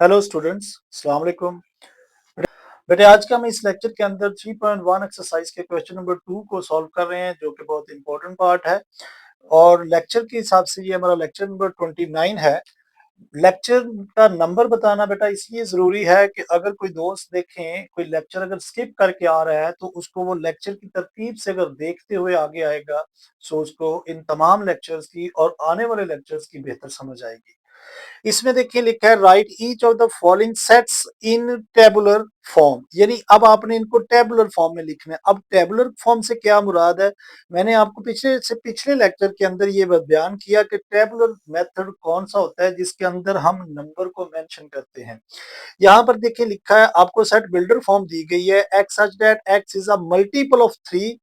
Hello students, अस्सलाम वालेकुम। बेटे आज का हम इस लेक्चर के अंदर 3.1 एक्सरसाइज के क्वेश्चन नंबर 2 को सॉल्व कर रहे हैं, जो कि बहुत इंपॉर्टेंट पार्ट है। और लेक्चर के हिसाब से ये हमारा लेक्चर नंबर 29 है। लेक्चर का नंबर बताना बेटा इसलिए जरूरी है कि अगर कोई दोस्त देखें कोई लेक्चर अगर स्किप करके आ रहा है तो उसको वो लेक्चर की तरतीब से अगर देखते हुए आगे आएगा, सो उसको इन तमाम लेक्चर्स की और आने वाले लेक्चर्स की बेहतर समझ आएगी। इसमें देखिए लिखा है right each of the following sets in tabular form, यानी अब आपने इनको टेबुलर फॉर्म में लिखना है। अब टेबुलर फॉर्म से क्या मुराद है, मैंने आपको पिछले लेक्चर के अंदर ये बयान किया कि टेबुलर मेथड कौन सा होता है जिसके अंदर हम नंबर को मेंशन करते हैं। यहाँ पर देखिए लिखा है आपको सेट बिल्डर फॉर्म दी गई है x such that x is a multiple of 3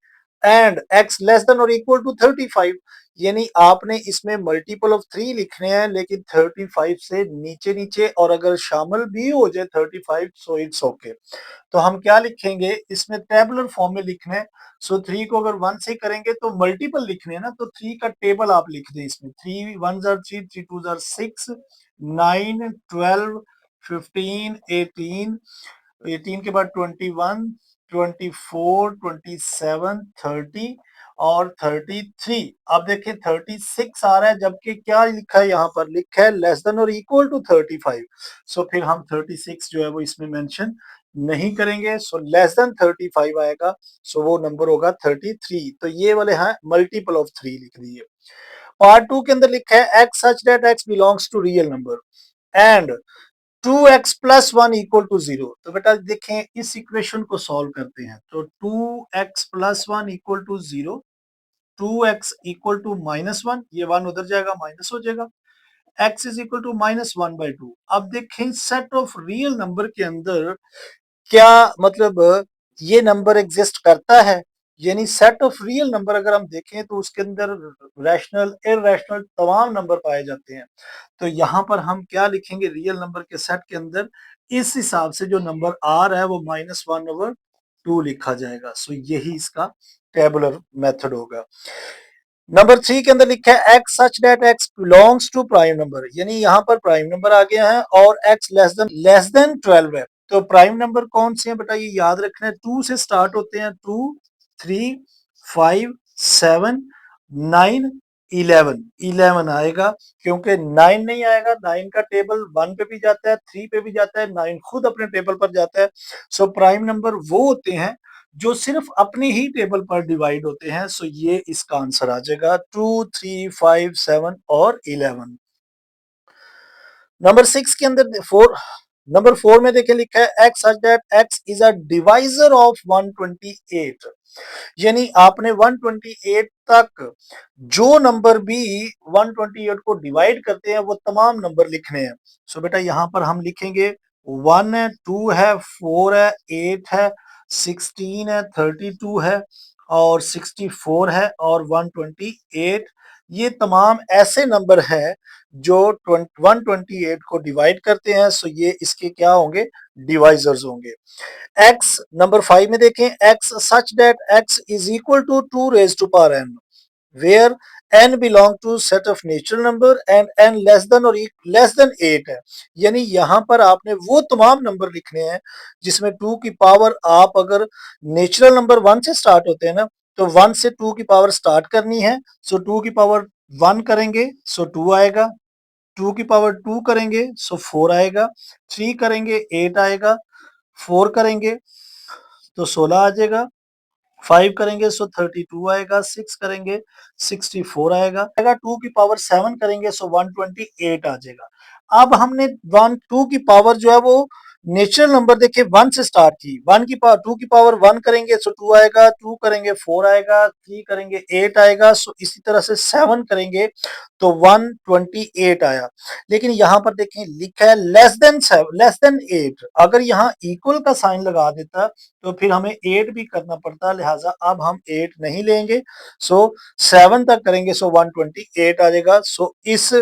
and x less than और इक्वल टू 35, यानी आपने इसमें मल्टीपल ऑफ 3 लिखने हैं लेकिन 35 से नीचे नीचे, और अगर शामिल भी हो जाए 35 सो इट्स ओके। तो हम क्या लिखेंगे इसमें टेबुलर फॉर्म में लिखने। सो 3 को अगर 1 से करेंगे तो मल्टीपल लिखने हैं ना, तो 3 का टेबल आप लिख दें इसमें। 3 1 जार 3, 3 2 जार 6, 9 12 15 18, 18 के बाद 21 24 27 30 और 33। अब देखिए 36 आ रहा है, जबकि क्या लिखा है यहाँ पर, लिखा है लेस देन और इक्वल टू 35। सो फिर हम 36 जो है वो इसमें मेंशन नहीं करेंगे। सो लेस देन 35 आएगा, सो वो नंबर होगा 33। तो ये वाले हैं मल्टीपल ऑफ 3 लिख दिए। पार्ट 2 के अंदर लिखा है x such that x belongs to real number and 2x plus 1 equal to 0। तो बेटा देखें इस इक्वेशन को सॉल्व करते हैं। तो 2x plus 1 equal to 0, 2x equal to -1, ये 1 उधर जाएगा माइनस हो जाएगा, x इज इक्वल टू -1/2। अब देखें सेट ऑफ रियल नंबर के अंदर क्या मतलब ये नंबर एग्जिस्ट करता है, यानी सेट ऑफ रियल नंबर अगर हम देखें तो उसके अंदर रैशनल इररेशनल तमाम नंबर पाए जाते हैं। तो यहाँ पर हम क्या लिखेंगे रियल नंबर के सेट के अंदर, इस हिसाब से जो नंबर आ रहा है वो -1/2 लिखा जाएगा। सो यही इसका टेबुलर मेथड होगा। नंबर 3 के अंदर लिखा है x such that x belongs to prime number, यानी यहाँ पर प्राइम नंबर आ गया है और एक्स लेस देन 12 है। तो प्राइम नंबर कौन से हैं बेटा, ये याद रखना है। 2 से स्टार्ट होते हैं, 2 3 5 7 9 11, 11 आएगा, क्योंकि 9 नहीं आएगा। 9 का टेबल 1 पे भी जाता है, 3 पे भी जाता है, 9 खुद अपने टेबल पर जाता है। सो प्राइम नंबर वो होते हैं जो सिर्फ अपने ही टेबल पर डिवाइड होते हैं। सो ये इसका आंसर आ जाएगा 2 3 5 7 और 11। नंबर 6 के अंदर नंबर 4 में देखिए लिखा है x such that x is a divisor of 128, यानी आपने 128 तक जो नंबर भी 128 को डिवाइड करते हैं वो तमाम नंबर लिखने हैं। सो बेटा यहाँ पर हम लिखेंगे 1 है, 2 है, 4 है, 8 है, 16 है, 32 है और 64 है और 128। ये तमाम ऐसे नंबर हैं जो 128 को डिवाइड करते हैं। सो ये इसके क्या होंगे, डिवाइजर्स होंगे। एक्स नंबर 5 में देखें x such that x is equal to 2 raise to power n, where n belong to set of natural number and n less than 8 है, यानी यहां पर आपने वो तमाम नंबर लिखने हैं जिसमें 2 की पावर, आप अगर नेचुरल नंबर 1 से स्टार्ट होते हैं ना, तो 1 से 2 की पावर स्टार्ट करनी है। सो 2 की पावर 1 करेंगे सो 2 आएगा, 2 की पावर 2 करेंगे सो 4 आएगा, 3 करेंगे 8 आएगा, 4 करेंगे तो 16 आ जाएगा, 5 करेंगे सो 32 आएगा, 6 करेंगे 64 आएगा, 2 की पावर 7 करेंगे सो 128 आ जाएगा। अब हमने 2 की पावर जो है वो नेचुरल नंबर देखिए 1 से स्टार्ट की, 1 की पावर 2 की पावर 1 करेंगे सो 2 आएगा, 2 करेंगे 4 आएगा, 3 करेंगे 8 आएगा, सो इसी तरह से 7 करेंगे तो 128 आया। लेकिन यहाँ पर देखें लिखा है लेस देन 8, अगर यहाँ इक्वल का साइन लगा देता तो फिर हमें 8 भी करना पड़ता, लिहाजा अब हम 8 नहीं लेंगे। सो 7 तक करेंगे सो 128 आ जाएगा। सो इस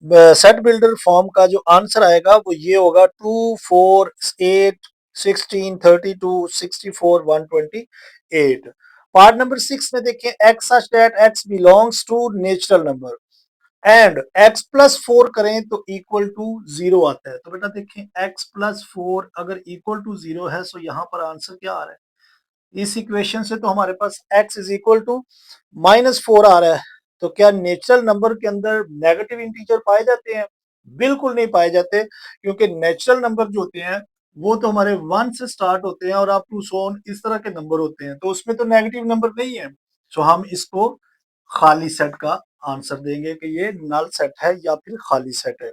सेट बिल्डर फॉर्म का जो आंसर आएगा वो ये होगा 2 4 8 16 32 64 128। पार्ट नंबर 6 में देखें x such that x belongs to natural number and x plus 4 करें तो इक्वल टू 0 आता है। तो बेटा देखें x प्लस 4 अगर इक्वल टू 0 है तो यहाँ पर आंसर क्या आ रहा है? इस इक्वेशन से तो हमारे पास x इज इक्वल टू -4 आ रहा है। तो क्या नेचुरल नंबर के अंदर नेगेटिव इंटीजर पाए जाते हैं? बिल्कुल नहीं पाए जाते, क्योंकि नेचुरल नंबर जो होते हैं वो तो हमारे 1 से स्टार्ट होते हैं और अप टू सो ऑन इस तरह के नंबर होते हैं, तो उसमें तो नेगेटिव नंबर नहीं है। सो हम इसको खाली सेट का आंसर देंगे कि ये नल सेट है या फिर खाली सेट है।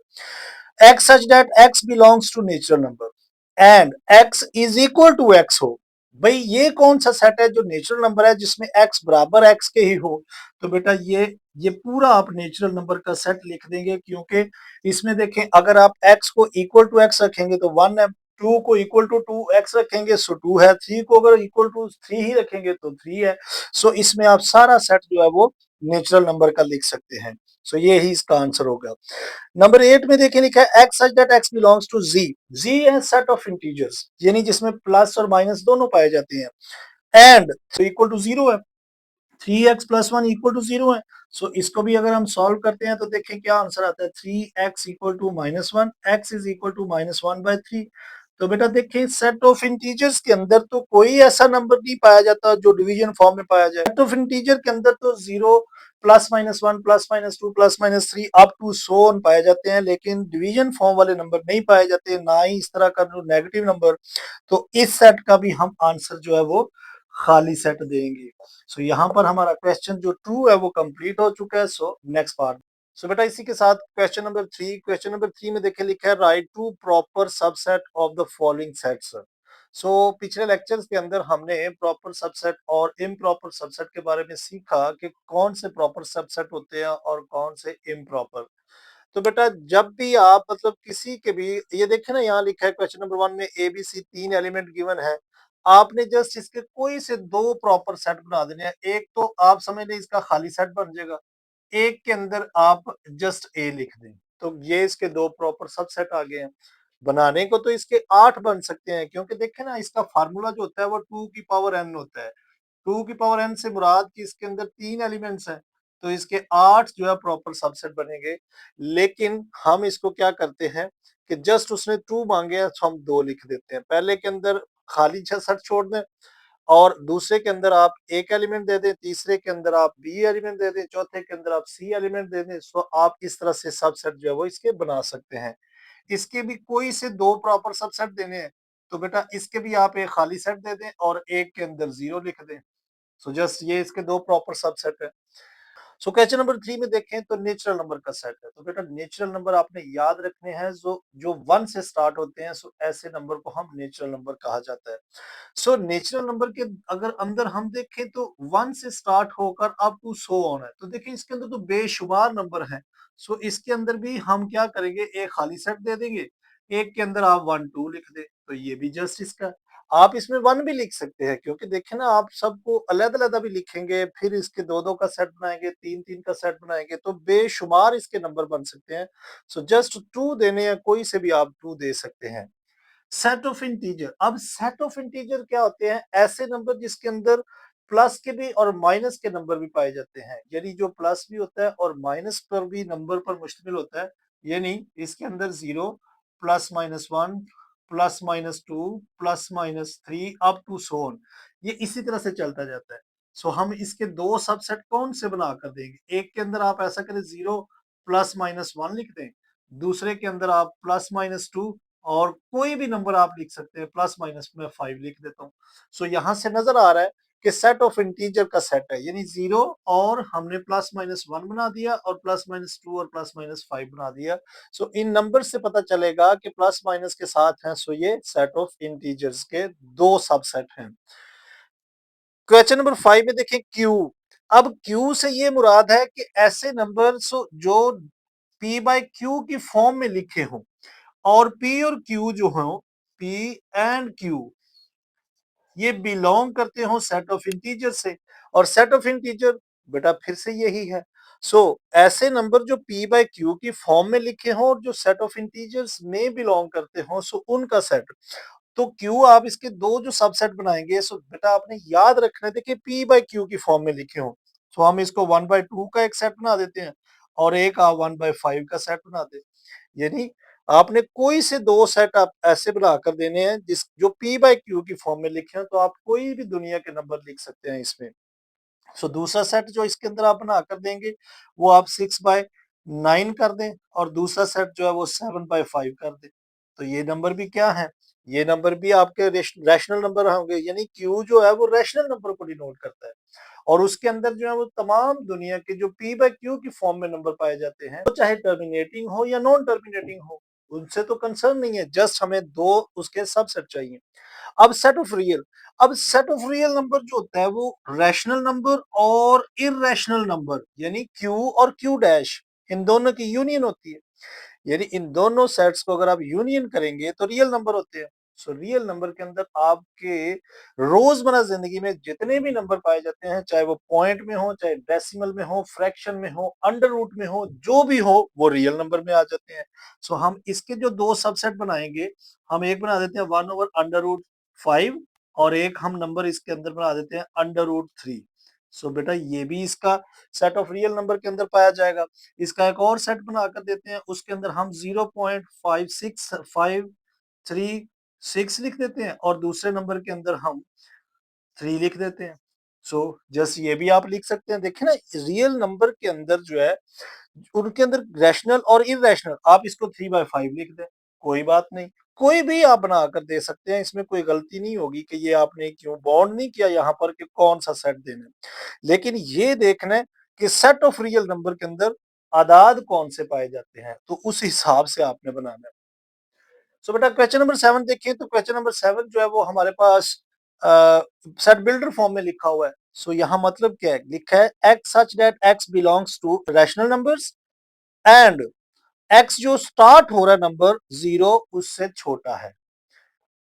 x such that x belongs to natural number and x is equal to x हो। भाई ये कौन सा सेट है जो नेचुरल नंबर है जिसमें x बराबर x के ही हो? तो बेटा ये पूरा आप नेचुरल नंबर का सेट लिख देंगे, क्योंकि इसमें देखें अगर आप x को इक्वल टू x रखेंगे तो 1 है, 2 को इक्वल टू 2x रखेंगे सो 2 है, 3 को अगर इक्वल टू 3 ही रखेंगे तो 3 है। सो इसमें आप सारा सेट जो है वो नेचुरल नंबर का लिख सकते हैं। सो ये ही इसका आंसर होगा। नंबर 8 में देखिए लिखा है x such that x belongs to z। z है सेट ऑफ इंटीजर्स, यानी जिसमें प्लस और माइनस दोनों पाए जाते हैं। एंड तो इक्वल टू 0 है, 3x प्लस 1 इक्वल टू 0 है। सो इसको भी अगर हम सॉल्व करते हैं तो देखें क्या आंसर आता है, 3x equal to -1, x is equal to -1/3। तो बेटा देखिए सेट ऑफ इंटीजर्स के अंदर तो कोई ऐसा नंबर नहीं पाया जाता जो डिवीजन फॉर्म में पाया जाए। सेट ऑफ इंटीजर के अंदर तो 0 +-1 +-2 +-3 अप टू सो ऑन पाए जाते हैं, लेकिन डिवीजन फॉर्म वाले नंबर नहीं पाए जाते, ना ही इस तरह का नेगेटिव नंबर। तो इस सेट का भी हम आंसर जो है वो खाली सेट देंगे। सो यहाँ पर हमारा क्वेश्चन जो ट्रू है वो कंप्लीट हो चुका है। So next part. सो बेटा इसी के साथ क्वेश्चन नंबर 3 में देखे लिखा है write two proper subset of the following sets. So पिछले लेक्चर्स के अंदर हमने प्रॉपर सबसेट और इम्प्रॉपर सबसेट के बारे में सीखा कि कौन से प्रॉपर सबसेट होते हैं और कौन से इम्प्रॉपर। तो बेटा जब भी आप मतलब किसी के भी ये देखे ना, यहाँ लिखा है क्वेश्चन नंबर 1 में A B C 3 element given है, आपने जस्ट इसके कोई से 2 प्रॉपर सेट बना देने हैं। एक तो आप समझ लें इसका खाली सेट बन जाएगा, एक के अंदर आप जस्ट ए लिख दें, तो ये इसके 2 प्रॉपर सबसेट आ गए हैं। बनाने को तो इसके 8 बन सकते हैं, क्योंकि देखें ना इसका फार्मूला जो होता है वो 2 की पावर n होता है। 2 की पावर n से मुराद कि इसके अंदर 3 एलिमेंट्स हैं, तो इसके 8 जो है प्रॉपर सबसेट बनेंगे। लेकिन हम इसको क्या करते हैं कि जस्ट उसने 2 मांगे हैं तो हम 2 लिख देते हैं। पहले के अंदर खाली सेट छोड़ दें और दूसरे के अंदर आप एक एलिमेंट दे दें, तीसरे के अंदर आप बी एलिमेंट दे दें, चौथे के अंदर आप सी एलिमेंट दे दें। सो आप इस तरह से सबसेट जो है वो इसके बना सकते हैं। इसके भी कोई से 2 प्रॉपर सबसेट देने हैं, तो बेटा इसके भी आप एक खाली सेट दे दें और एक के अंदर 0 लिख दें। सो जस्ट ये इसके 2 प्रॉपर सबसेट है। सो क्वेश्चन नंबर 3 में देखें तो नेचुरल नंबर का सेट है। तो बेटा नेचुरल नंबर आपने याद रखने हैं, जो जो 1 से स्टार्ट होते हैं, सो ऐसे नंबर को हम नेचुरल नंबर कहा जाता है। सो नेचुरल नंबर के अगर अंदर हम देखें तो 1 से स्टार्ट होकर अप टू सो ऑन है। तो देखिए इसके अंदर तो बेशुमार नंबर हैं। सो इसके अंदर भी हम क्या करेंगे, एक खाली सेट दे देंगे, एक के अंदर आप 1 2 लिख दें, तो ये भी जस्ट इसका। आप इसमें 1 भी लिख सकते हैं, क्योंकि देखें ना आप सबको अलग-अलग भी लिखेंगे, फिर इसके 2-2 का सेट बनाएंगे, 3-3 का सेट बनाएंगे, तो बेशुमार इसके नंबर बन सकते हैं। सो जस्ट 2 देने हैं, कोई से भी आप 2 दे सकते हैं। Set of integer. अब सेट ऑफ इंटीजर क्या होते हैं, ऐसे नंबर जिसके अंदर प्लस के भी और माइनस के नंबर भी पाए जाते हैं, यानी जो प्लस भी होता है और माइनस पर भी नंबर पर मुश्तमिल होता है। यानी इसके अंदर 0 +-1 +-2 +-3 अप टू सो ऑन, ये इसी तरह से चलता जाता है। सो हम इसके 2 सबसेट कौन से बना कर देंगे, एक के अंदर आप ऐसा करें 0 +-1 लिख दें, दूसरे के अंदर आप +-2 और कोई भी नंबर आप लिख सकते हैं, प्लस माइनस में 5 लिख देता हूँ। सो यहाँ से नजर आ रहा है कि सेट ऑफ इंटीजर का सेट है, यानी 0 और हमने +-1 बना दिया और +-2 और +-5 बना दिया। सो इन नंबर से पता चलेगा कि प्लस माइनस के साथ हैं, सो ये सेट ऑफ इंटीजर्स के 2 सबसेट हैं। क्वेश्चन नंबर 5 में देखें क्यू। अब क्यू से ये मुराद है कि ऐसे नंबर जो p बाय क्यू की फॉर्म में लिखे हों, और P और Q जो हो, P एंड Q ये बिलोंग करते हो सेट ऑफ इंटीजर से, और सेट ऑफ इंटीजर बेटा फिर से यही है। सो ऐसे नंबर जो P बाय Q की फॉर्म में लिखे हों और जो सेट ऑफ इंटीजर्स में बिलोंग करते हो, सो उनका सेट। तो Q आप इसके 2 जो सबसेट बनाएंगे, सो बेटा आपने याद रखना है, देखिए P बाय Q की फॉर्म में लिखे हों, तो हम इसको 1/2 का एक सेट बना देते हैं, और एक आप 1/5 का सेट बना दें। यानी आपने कोई से 2 सेट आप ऐसे बनाकर देने हैं जिस जो P बाय Q की फॉर्म में लिखे हैं, तो आप कोई भी दुनिया के नंबर लिख सकते हैं इसमें। सो दूसरा सेट जो इसके अंदर आप बना कर देंगे, वो आप 6/9 कर दें और दूसरा सेट जो है वो 7/5 कर दें। तो ये नंबर भी क्या है? ये नंबर भी आपके रैशनल नंबर होंगे, यानी Q जो है वो रैशनल नंबर को डिनोट करता है। और उसके अंदर जो है वो तमाम दुनिया के जो P बाय Q की फॉर्म में नंबर पाए जाते हैं, वो चाहे टर्मिनेटिंग हो या नॉन टर्मिनेटिंग हो, उनसे तो कंसर्न नहीं है, जस्ट हमें 2 उसके सबसेट चाहिए। अब सेट ऑफ रियल अब सेट ऑफ रियल नंबर जो होता है वो रैशनल नंबर और इररेशनल नंबर यानी Q और Q डैश, इन दोनों की यूनियन होती है। यानी इन दोनों सेट्स को अगर आप यूनियन करेंगे तो रियल नंबर होते हैं। सो रियल नंबर के अंदर आपके रोजमर्रा जिंदगी में जितने भी नंबर पाए जाते हैं, चाहे वो पॉइंट में हो, चाहे डेसिमल में हो, फ्रैक्शन में हो, अंडर रूट में हो, जो भी हो, वो रियल नंबर में आ जाते हैं। सो हम इसके जो 2 सबसेट बनाएंगे, हम एक बना देते हैं 1/√5 और एक हम नंबर इसके अंदर बना देते हैं अंडर रूट 3। सो बेटा ये भी इसका सेट ऑफ रियल नंबर के अंदर पाया जाएगा। इसका एक और सेट बनाकर देते हैं, उसके अंदर हम 0.56536 लिख देते हैं और दूसरे नंबर के अंदर हम 3 लिख देते हैं। सो जस्ट ये भी आप लिख सकते हैं। देखिए ना, रियल नंबर के अंदर जो है उनके अंदर रैशनल और इररेशनल, आप इसको 3/5 लिख दें, कोई बात नहीं। कोई भी आप बनाकर दे सकते हैं, इसमें कोई गलती नहीं होगी कि ये आपने क्यों बॉन्ड नहीं किया यहाँ पर कि कौन सा सेट देना है। लेकिन ये देखना है कि सेट ऑफ रियल नंबर के अंदर आदाद कौन से पाए जाते हैं, तो उस हिसाब से आपने बनाना है। सो बेटा क्वेश्चन नंबर 7 देखिए, तो क्वेश्चन नंबर 7 जो है वो हमारे पास सेट बिल्डर फॉर्म में लिखा हुआ है। सो यहाँ मतलब क्या है, लिखा है x such that x belongs to rational numbers and x जो स्टार्ट हो रहा है नंबर 0 उससे छोटा है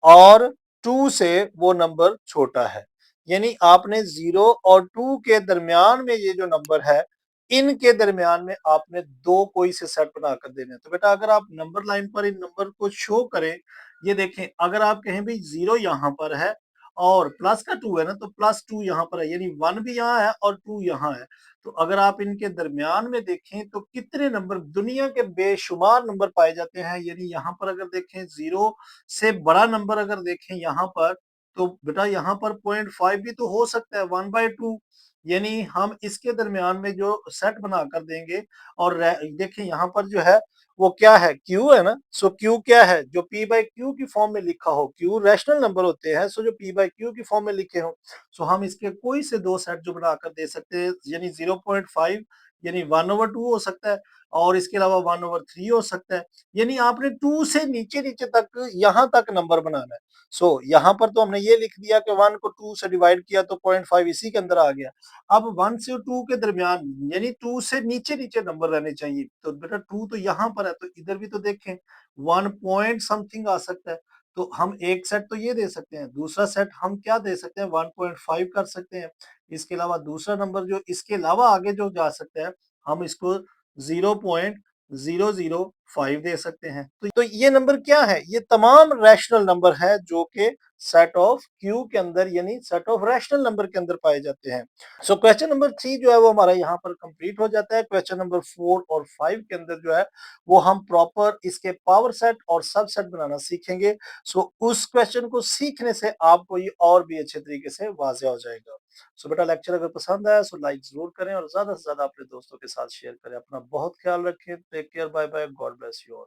और 2 से वो नंबर छोटा है। यानी आपने 0 और 2 के दरमियान में ये जो नंबर है, इनके दरमियान में आपने 2 कोई से सेट बनाकर देने हैं। तो बेटा अगर आप नंबर लाइन पर इन नंबर को शो करें, ये देखें, अगर आप कहें भाई 0 यहाँ पर है और प्लस का 2 है ना, तो +2 यहाँ पर है, यानी 1 भी यहाँ है और 2 यहाँ है। तो अगर आप इनके दरमियान में देखें तो कितने नंबर, दुनिया के बेशुमार नंबर पाए जाते हैं। यानी यहाँ पर अगर देखें 0 से बड़ा नंबर अगर देखें यहाँ पर, तो बेटा यहाँ पर 0.5 भी तो हो सकता है, 1/2। यानी हम इसके दरमियान में जो सेट बनाकर देंगे और देखें यहाँ पर जो है वो क्या है, Q है ना। सो Q क्या है, जो P बाय Q की फॉर्म में लिखा हो, Q रैशनल नंबर होते हैं, सो जो P बाय Q की फॉर्म में लिखे हो, सो हम इसके कोई से 2 सेट जो बनाकर दे सकते हैं, यानी 0.5 यानी 1/2 हो सकता है और इसके अलावा 1/3 हो सकता है। यानी आपने 2 से नीचे-नीचे तक यहाँ तक नंबर बनाना है। सो यहाँ पर तो हमने ये लिख दिया कि 1 को 2 से डिवाइड किया तो 0.5 इसी के अंदर आ गया। अब 1 से 2 के दरमियान यानी 2 से नीचे-नीचे नंबर रहने चाहिए। तो बेटा 2 तो यहाँ पर है, तो इधर भी तो देखें 1 पॉइंट समथिंग आ सकता है। तो हम एक सेट तो ये दे सकते हैं, दूसरा सेट हम क्या दे सकते हैं, 1.5 कर सकते हैं। इसके अलावा दूसरा नंबर जो इसके अलावा आगे जो जा सकता है, हम इसको 0.005 दे सकते हैं। तो ये नंबर क्या है, ये तमाम रैशनल नंबर है जो कि सेट ऑफ Q के अंदर यानी सेट ऑफ रैशनल नंबर के अंदर पाए जाते हैं। सो क्वेश्चन नंबर 3 जो है वो हमारा यहाँ पर कंप्लीट हो जाता है। क्वेश्चन नंबर 4 और 5 के अंदर जो है वो हम प्रॉपर इसके पावर सेट और सबसेट बनाना सीखेंगे। सो उस क्वेश्चन को सीखने से आपको ये और भी अच्छे तरीके से वाज़ेह हो जाएगा। सो बेटा लेक्चर अगर पसंद आया सो लाइक जरूर करें और ज्यादा से ज्यादा अपने दोस्तों के साथ शेयर करें। अपना बहुत ख्याल रखें। Take care, bye bye, God bless you all.